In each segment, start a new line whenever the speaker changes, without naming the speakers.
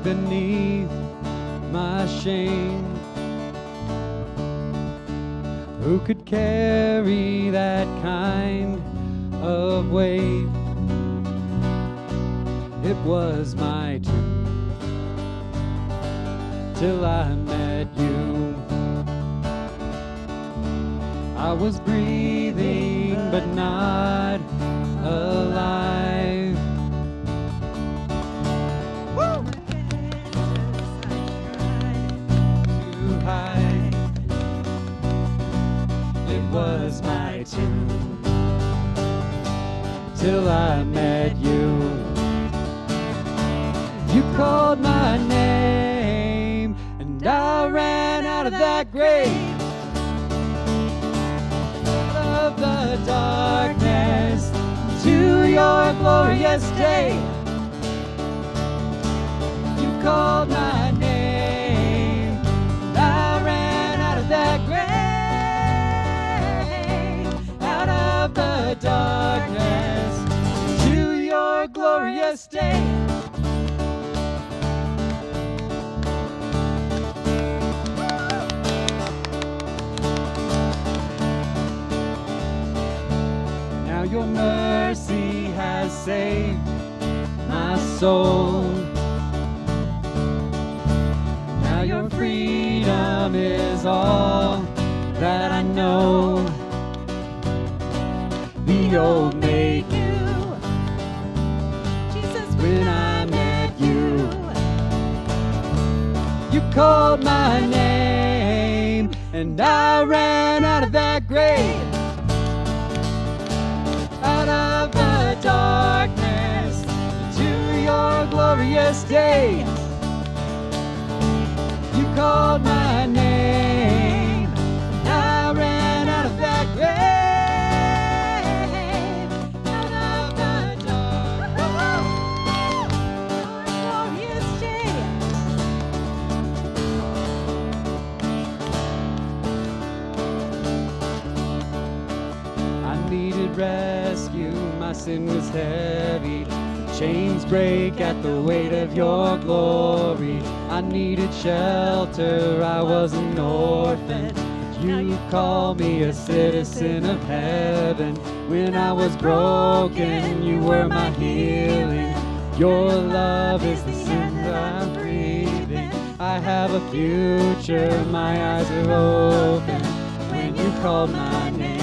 buried beneath my shame. Who could carry that kind of weight? It was my tomb till I met you. I was breathing but not alive. Woo! To hide. It was my tomb till I met you. You called my name and I ran out of that grave. Out of the darkness to your glorious day. You called my name and I ran out of that grave. Out of the darkness to your glorious day. Your mercy has saved my soul. Now your freedom is all that I know. The old made new, Jesus, when I met you. You called my name and I ran out of that grave. Out of the darkness to your glorious day. You called my name and I ran out of that grave. Out of the glorious day. I needed rescue, my sin was heavy. The chains break at the weight of your glory. I needed shelter, I was an orphan. You called me a citizen of heaven. When I was broken, you were my healing. Your love is the sin that I'm breathing. I have a future, my eyes are open. When you called my name,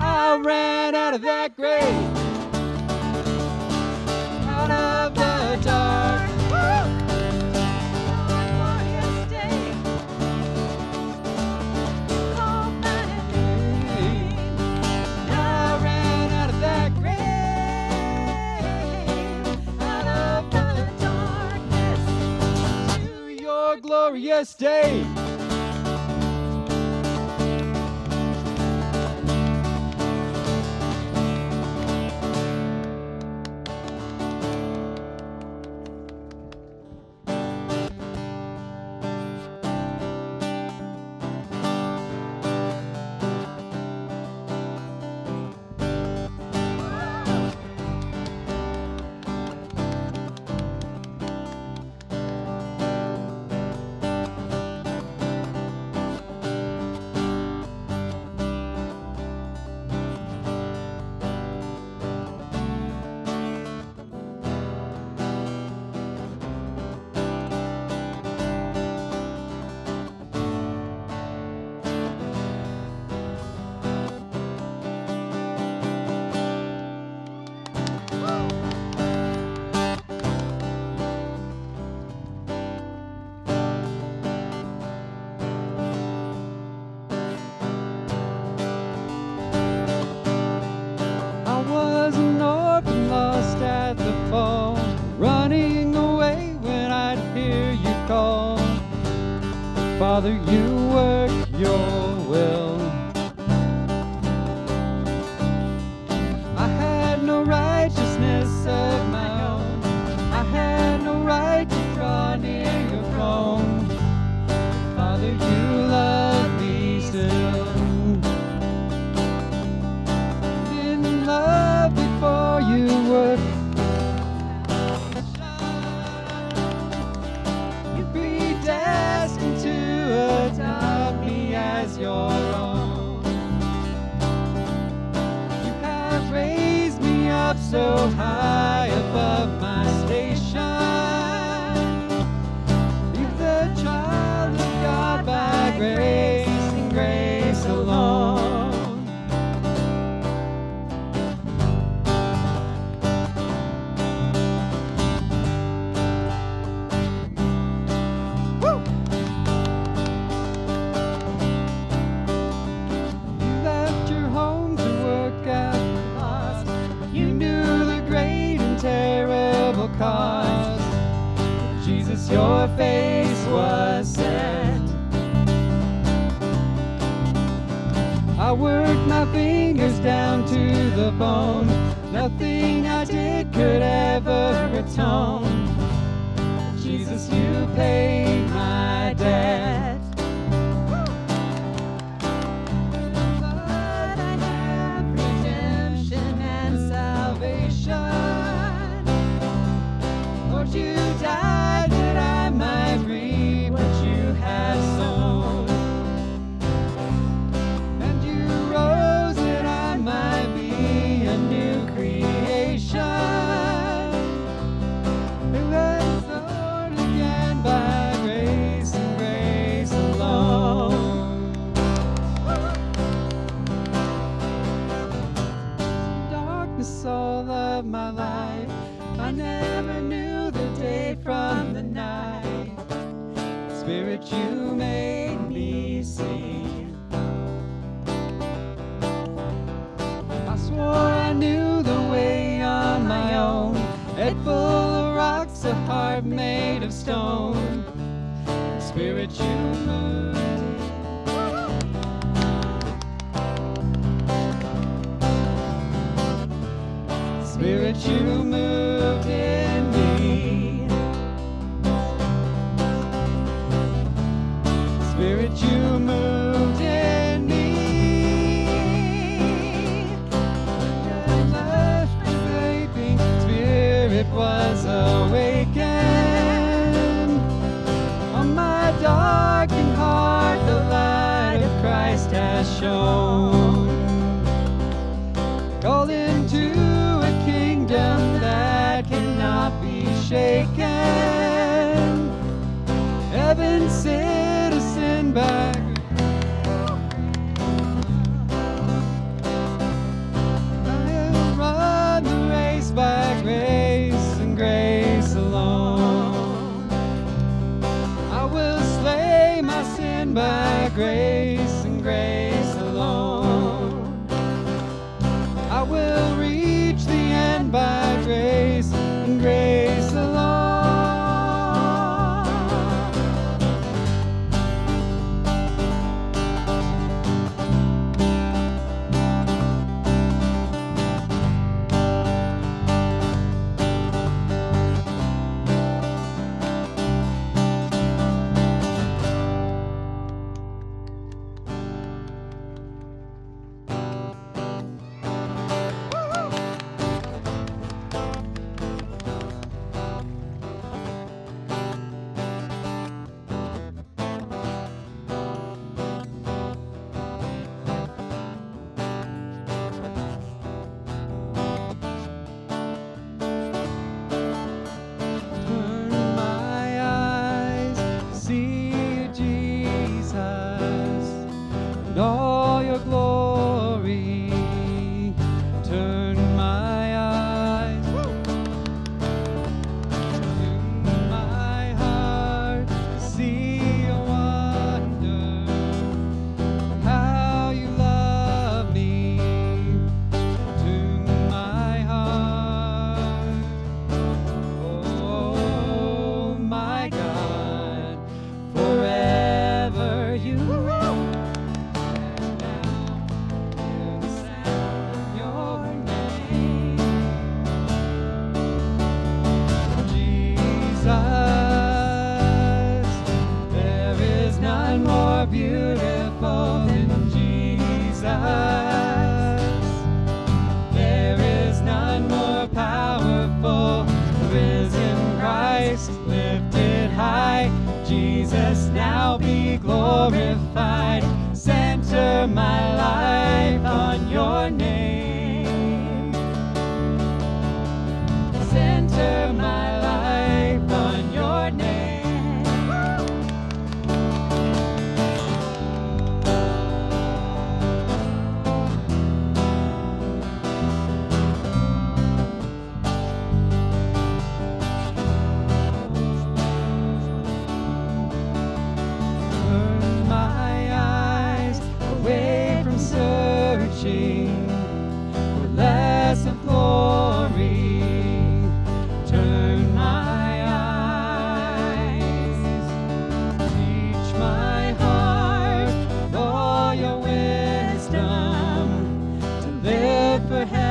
I ran out of that grave. Out of the dark. Glorious day. Called my name. I ran out of that grave. Out of the darkness to your glorious day. Father, you work your will. I had no righteousness of my own. I had no right to draw near your throne. Father, you love me still. Didn't love before you were. so high above my station. You're the child of God by grace and grace alone. Cause Jesus, your face was set. I worked my fingers down to the bone. Nothing I did could ever atone. Jesus, you paid my debt. But I have redemption and salvation. You died that I might reap what you have sown, and you rose that I might be a new creation. And let's start again by grace and grace alone. Darkness all of my life, I never knew the day from the night. Spirit, you made me see. I swore I knew the way on my own. Head full of rocks, a heart made of stone. Spirit, you moved in. Spirit, you moved in me. Spirit, you moved in me. And left me sleeping. Spirit was awakened. On my darkened heart, the light of Christ has shone. Called into a kingdom that cannot be shaken. Heaven's citizen by I'll run the race by grace and grace alone. I will slay my sin by grace and grace alone. I will reach the end by grace and grace alone. Jesus, now be glorified. Center my life on your name. searching for less of glory. Turn my eyes, teach my heart with all your wisdom to live for heaven.